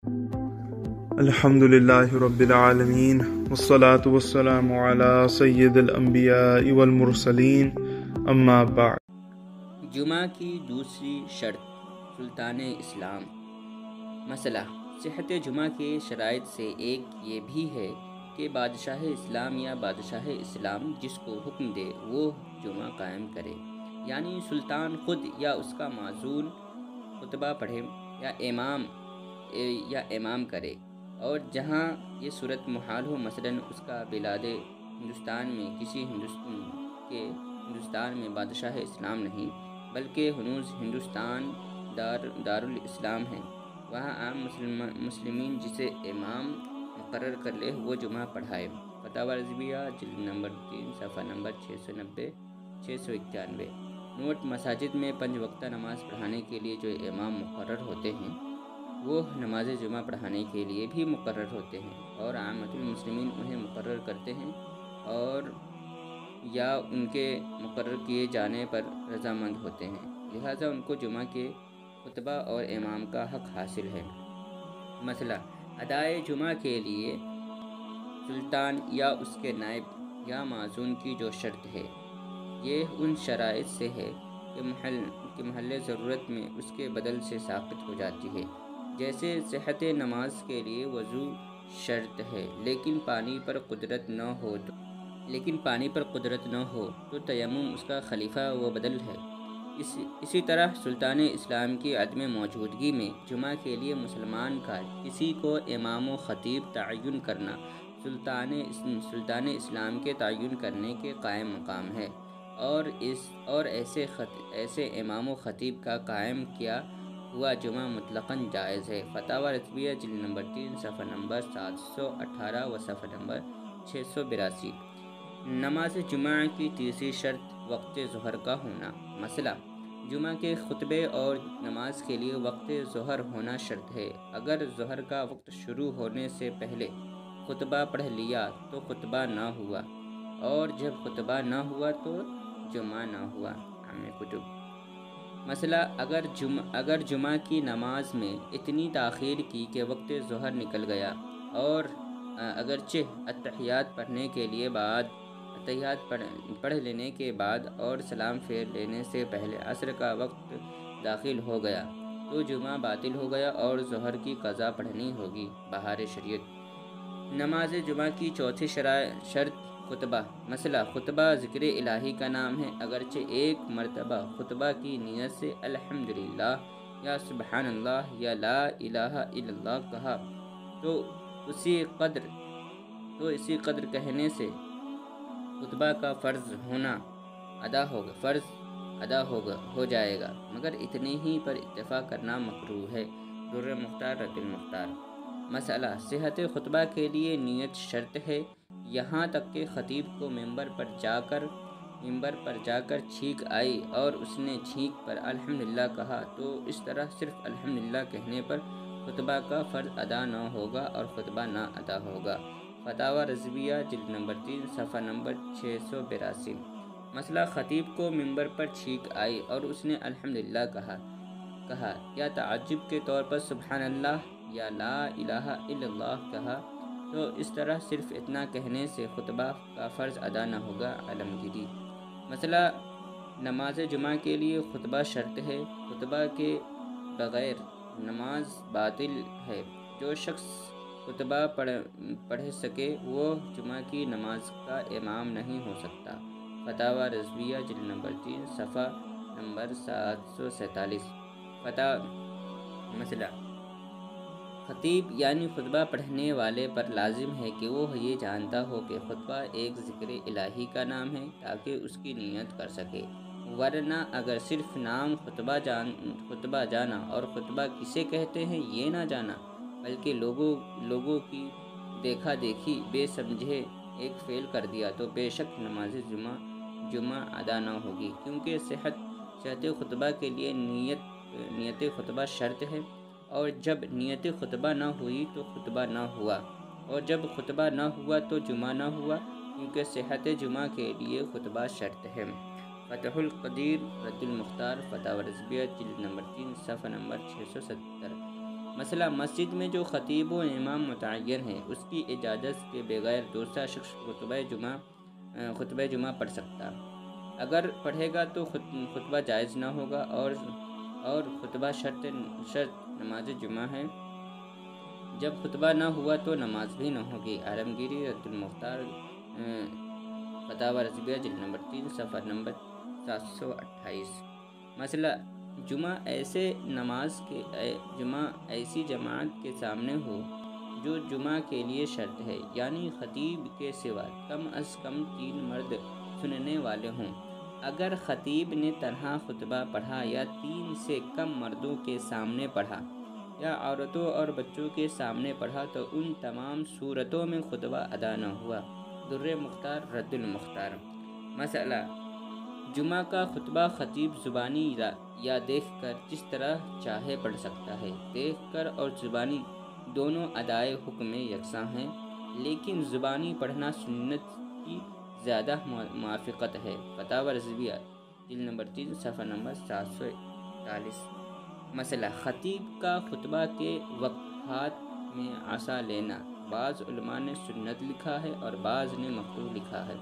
الحمدللہ رب العالمین والصلاة والسلام علی سید الانبیاء والمرسلین اما بعد۔ جمعہ کی دوسری شرط سلطان اسلام۔ مسئلہ صحت جمعہ کے شرائط سے ایک یہ بھی ہے کہ بادشاہ اسلام یا بادشاہ اسلام جس کو حکم دے وہ جمعہ قائم کرے، یعنی سلطان خود یا اس کا معزول خطبہ پڑھے یا امام کرے، اور جہاں یہ صورت محال ہو، مثلاً اس کا بلاد ہندوستان میں کسی ہندوستان میں بادشاہ اسلام نہیں بلکہ ہنوز ہندوستان دارالاسلام ہے، وہاں عام مسلمین جسے امام مقرر کر لے وہ جمعہ پڑھائے۔ فتاوی رضویہ جلد نمبر 3 صفحہ نمبر 690-691۔ نوٹ: مساجد میں 5 وقتہ نماز پڑھانے کے لیے جو امام مقرر ہوتے ہیں وہ نماز جمعہ پڑھانے کے لیے بھی مقرر ہوتے ہیں، اور عامۃ المسلمین انہیں مقرر کرتے ہیں اور یا ان کے مقرر کیے جانے پر رضامند ہوتے ہیں، لہٰذا ان کو جمعہ کے خطبہ اور امام کا حق حاصل ہے۔ مسئلہ ادائے جمعہ کے لیے سلطان یا اس کے نائب یا معزون کی جو شرط ہے، یہ ان شرائط سے ہے کہ محل ضرورت میں اس کے بدل سے ساقط ہو جاتی ہے، جیسے صحت نماز کے لیے وضو شرط ہے لیکن پانی پر قدرت نہ ہو تو تیمم اس کا خلیفہ و بدل ہے۔ اسی طرح سلطان اسلام کی عدم موجودگی میں جمعہ کے لیے مسلمان کا کسی کو امام و خطیب تعین کرنا سلطان اسلام کے تعین کرنے کے قائم مقام ہے، اور ایسے امام و خطیب کا قائم کیا ہوا جمعہ مطلقاً جائز ہے۔ فتاوی رضویہ جلد نمبر 3 صفحہ نمبر 718 و صفحہ نمبر 682۔ نماز جمعہ کی تیسری شرط وقت ظہر کا ہونا۔ مسئلہ جمعہ کے خطبے اور نماز کے لیے وقت ظہر ہونا شرط ہے۔ اگر ظہر کا وقت شروع ہونے سے پہلے خطبہ پڑھ لیا تو خطبہ نہ ہوا، اور جب خطبہ نہ ہوا تو جمعہ نہ ہوا۔ مسئلہ اگر جمعہ کی نماز میں اتنی تاخیر کی کہ وقت ظہر نکل گیا، اور اگرچہ اتحیات پڑھ لینے کے بعد اور سلام پھیر لینے سے پہلے عصر کا وقت داخل ہو گیا تو جمعہ باطل ہو گیا اور ظہر کی قضا پڑھنی ہوگی بہار شریعت۔ نماز جمعہ کی چوتھی شرط خطبہ۔ مسئلہ خطبہ ذکر الہی کا نام ہے، اگرچہ ایک مرتبہ خطبہ کی نیت سے الحمدللہ یا سبحان اللہ یا لا الہ الا اللہ کہا تو اسی قدر کہنے سے خطبہ کا فرض ادا ہو جائے گا، مگر اتنے ہی پر اتفاق کرنا مکروہ ہے۔ در مختار رد المختار۔ مسئلہ صحت خطبہ کے لیے نیت شرط ہے، یہاں تک کہ خطیب کو ممبر پر جا کر چھینک آئی اور اس نے چھینک پر الحمدللہ کہا تو اس طرح صرف الحمدللہ کہنے پر خطبہ کا فرض ادا نہ ہوگا اور خطبہ نہ ادا ہوگا۔ فتاوی رضویہ جلد نمبر 3 صفحہ نمبر 682۔ مسئلہ خطیب کو ممبر پر چھینک آئی اور اس نے الحمدللہ کہا یا تعجب کے طور پر سبحان اللہ یا لا الہ الا اللہ کہا تو اس طرح صرف اتنا کہنے سے خطبہ کا فرض ادا نہ ہوگا۔ عالمگیری۔ مسئلہ نماز جمعہ کے لیے خطبہ شرط ہے، خطبہ کے بغیر نماز باطل ہے۔ جو شخص خطبہ پڑھ سکے وہ جمعہ کی نماز کا امام نہیں ہو سکتا۔ فتاوی رضویہ جلد نمبر 3 صفحہ نمبر 747۔ مسئلہ خطیب یعنی خطبہ پڑھنے والے پر لازم ہے کہ وہ یہ جانتا ہو کہ خطبہ ایک ذکر الہی کا نام ہے تاکہ اس کی نیت کر سکے، ورنہ اگر صرف نام خطبہ جانا اور خطبہ کسے کہتے ہیں یہ نہ جانا بلکہ لوگوں کی دیکھا دیکھی بے سمجھے ایک فعل کر دیا تو بے شک نماز جمعہ ادا نہ ہوگی، کیونکہ صحت خطبہ کے لیے نیت خطبہ شرط ہے، اور جب نیت خطبہ نہ ہوئی تو خطبہ نہ ہوا، اور جب خطبہ نہ ہوا تو جمعہ نہ ہوا، کیونکہ صحت جمعہ کے لیے خطبہ شرط ہے۔ فتح القدیر رد المختار فتاوی رضویہ جلد نمبر 3 صفحہ نمبر 670۔ مسئلہ مسجد میں جو خطیب و امام متعین ہے اس کی اجازت کے بغیر دوسرا شخص خطبہ جمعہ پڑھ سکتا، اگر پڑھے گا تو خطبہ جائز نہ ہوگا، اور خطبہ شرط نماز جمعہ ہے، جب خطبہ نہ ہوا تو نماز بھی نہ ہوگی۔ عالمگیری رد المختار فتاوی رضویہ جلد نمبر 3 صفحہ نمبر 728۔ مسئلہ جمعہ ایسی جماعت کے سامنے ہو جو جمعہ کے لیے شرط ہے، یعنی خطیب کے سوا کم از کم 3 مرد سننے والے ہوں۔ اگر خطیب نے تنہا خطبہ پڑھا یا 3 سے کم مردوں کے سامنے پڑھا یا عورتوں اور بچوں کے سامنے پڑھا تو ان تمام صورتوں میں خطبہ ادا نہ ہوا۔ در مختار رد المختار۔ مسئلہ جمعہ کا خطبہ خطیب زبانی یا دیکھ کر جس طرح چاہے پڑھ سکتا ہے۔ دیکھ کر اور زبانی دونوں ادائے حکم میں یکساں ہیں، لیکن زبانی پڑھنا سنت کی زیادہ موافقت ہے۔ فتاوی رضویہ جلد نمبر 3 صفحہ نمبر 741۔ مسئلہ خطیب کا خطبہ کے وقفات میں عصا لینا، بعض علماء نے سنت لکھا ہے اور بعض نے مکروہ لکھا ہے،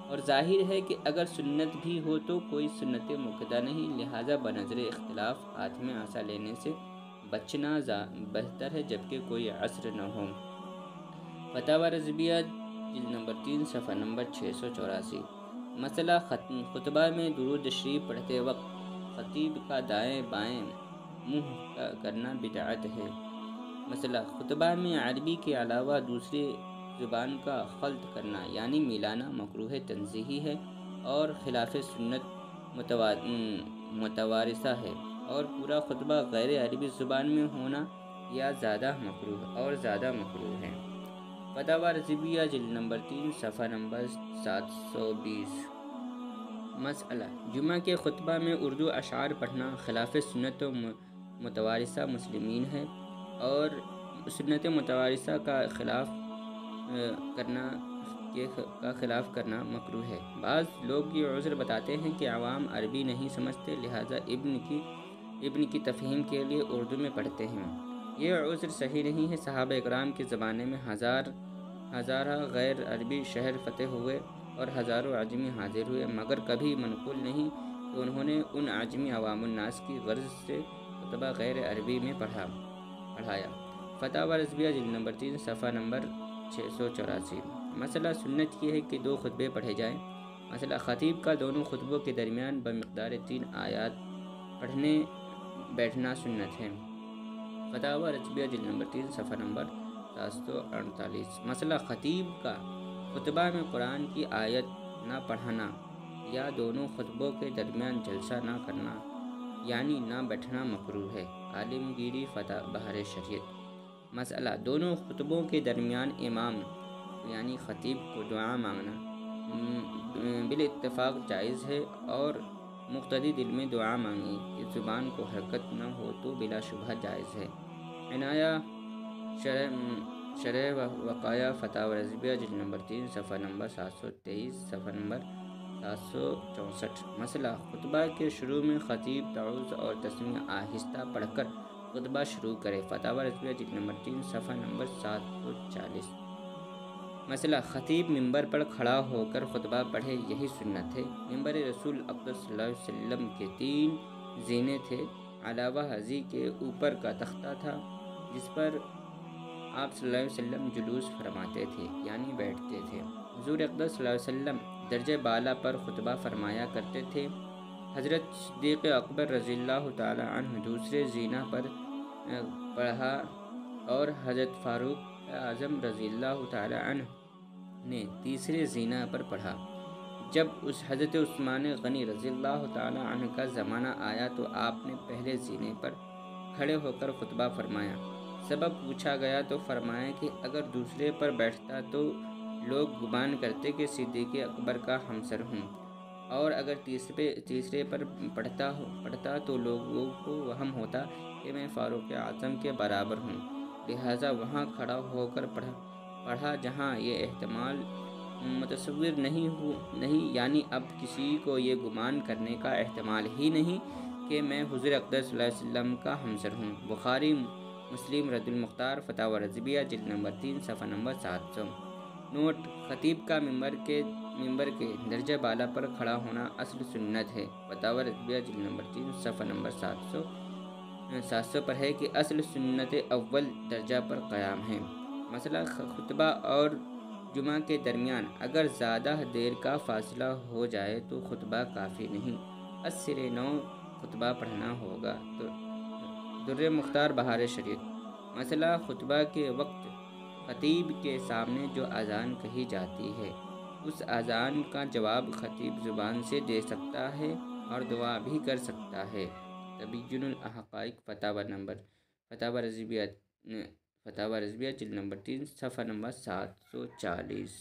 اور ظاہر ہے کہ اگر سنت بھی ہو تو کوئی سنت مؤکدہ نہیں، لہذا بنظر اختلاف ہاتھ میں عصا لینے سے بچنا بہتر ہے جبکہ کوئی عذر نہ ہو۔ فتاوی رضویہ جلد نمبر 3 صفحہ نمبر 684۔ مسئلہ خطبہ میں درود شریف پڑھتے وقت خطیب کا دائیں بائیں منہ کرنا بدعت ہے۔ مسئلہ خطبہ میں عربی کے علاوہ دوسری زبان کا خلط کرنا یعنی ملانا مکروہ تنزیہی ہے اور خلاف سنت متوارثہ ہے، اور پورا خطبہ غیر عربی زبان میں ہونا زیادہ مکروہ ہے۔ فتاوی رضویہ جلد نمبر 3 صفحہ نمبر 720۔ مسئلہ جمعہ کے خطبہ میں اردو اشعار پڑھنا خلاف سنت متوارثہ مسلمین ہے، اور سنت متوارثہ کا خلاف کرنا مکروہ ہے۔ بعض لوگ یہ عذر بتاتے ہیں کہ عوام عربی نہیں سمجھتے، لہذا ابن کی تفہیم کے لیے اردو میں پڑھتے ہیں۔ یہ عذر صحیح نہیں ہے۔ صحابہ اکرام کے زمانے میں ہزارہ غیر عربی شہر فتح ہوئے اور ہزاروں عجمی حاضر ہوئے، مگر کبھی منقول نہیں کہ انہوں نے ان عجمی عوام الناس کی غرض سے خطبہ غیر عربی میں پڑھایا۔ فتاوی رضویہ جلد نمبر 3 صفحہ نمبر 684۔ مسئلہ سنت یہ ہے کہ 2 خطبے پڑھے جائیں۔ مسئلہ خطیب کا دونوں خطبوں کے درمیان بمقدار 3 آیات پڑھنے بیٹھنا سنت ہے۔ فتاوی رضویہ جلد نمبر 3 صفحہ نمبر 748۔ مسئلہ خطیب کا خطبہ میں قرآن کی آیت نہ پڑھانا یا دونوں خطبوں کے درمیان جلسہ نہ کرنا یعنی نہ بیٹھنا مکروہ ہے۔ عالمگیری فتح بہار شریعت۔ مسئلہ دونوں خطبوں کے درمیان امام یعنی خطیب کو دعا مانگنا بالاتفاق جائز ہے، اور مقتدی دل میں دعا مانگے کہ زبان کو حرکت نہ ہو تو بلا شبہ جائز ہے۔ عنایہ شرح وقایہ فتاوی رضویہ جلد نمبر 3 صفحہ نمبر 723 صفحہ نمبر 764۔ مسئلہ خطبہ کے شروع میں خطیب تعوذ اور تسمیہ آہستہ پڑھ کر خطبہ شروع کرے۔ فتاوی رضویہ جلد نمبر 3 صفحہ نمبر 740۔ مسئلہ خطیب ممبر پر کھڑا ہو کر خطبہ پڑھے، یہی سنت ہے۔ ممبر رسول اقدس صلی اللہ علیہ وسلم کے 3 زینے تھے، علاوہ ازیں کے اوپر کا تختہ تھا جس پر آپ صلی اللہ علیہ وسلم جلوس فرماتے تھے یعنی بیٹھتے تھے۔ حضور اقدس صلی اللہ علیہ وسلم درجہ بالا پر خطبہ فرمایا کرتے تھے۔ حضرت صدیق اکبر رضی اللہ تعالی عنہ دوسرے زینہ پر پڑھا اور حضرت فاروق اعظم رضی اللہ تعالی عنہ نے تیسرے زینہ پر پڑھا۔ جب حضرت عثمان غنی رضی اللہ تعالی عنہ کا زمانہ آیا تو آپ نے پہلے زینے پر کھڑے ہو کر خطبہ فرمایا۔ سبب پوچھا گیا تو فرمایا کہ اگر دوسرے پر بیٹھتا تو لوگ گمان کرتے کہ صدیق اکبر کا ہمسر ہوں، اور اگر تیسرے پر پڑھتا تو لوگوں کو وہم ہوتا کہ میں فاروق اعظم کے برابر ہوں، لہٰذا وہاں کھڑا ہو کر پڑھا جہاں یہ احتمال متصور نہیں، یعنی اب کسی کو یہ گمان کرنے کا احتمال ہی نہیں کہ میں حضور اقدس صلی اللہ علیہ وسلم کا ہمسر ہوں۔ بخاری مسلم رد المختار فتاوی رضویہ جلد نمبر 3 صفحہ نمبر 700۔ نوٹ: خطیب کا ممبر کے درجہ بالا پر کھڑا ہونا اصل سنت ہے۔ فتاوی رضویہ جلد نمبر 3 صفحہ نمبر 700 پر ہے کہ اصل سنت اول درجہ پر قیام ہے۔ مسئلہ: خطبہ اور جمعہ کے درمیان اگر زیادہ دیر کا فاصلہ ہو جائے تو خطبہ کافی نہیں، از سرِ نو خطبہ پڑھنا ہوگا۔ در مختار بہار شریعت۔ مسئلہ: خطبہ کے وقت خطیب کے سامنے جو اذان کہی جاتی ہے اس اذان کا جواب خطیب زبان سے دے سکتا ہے اور دعا بھی کر سکتا ہے۔ تبیین الحقائق فتاوی رضویہ جلد نمبر 3 صفحہ نمبر 740۔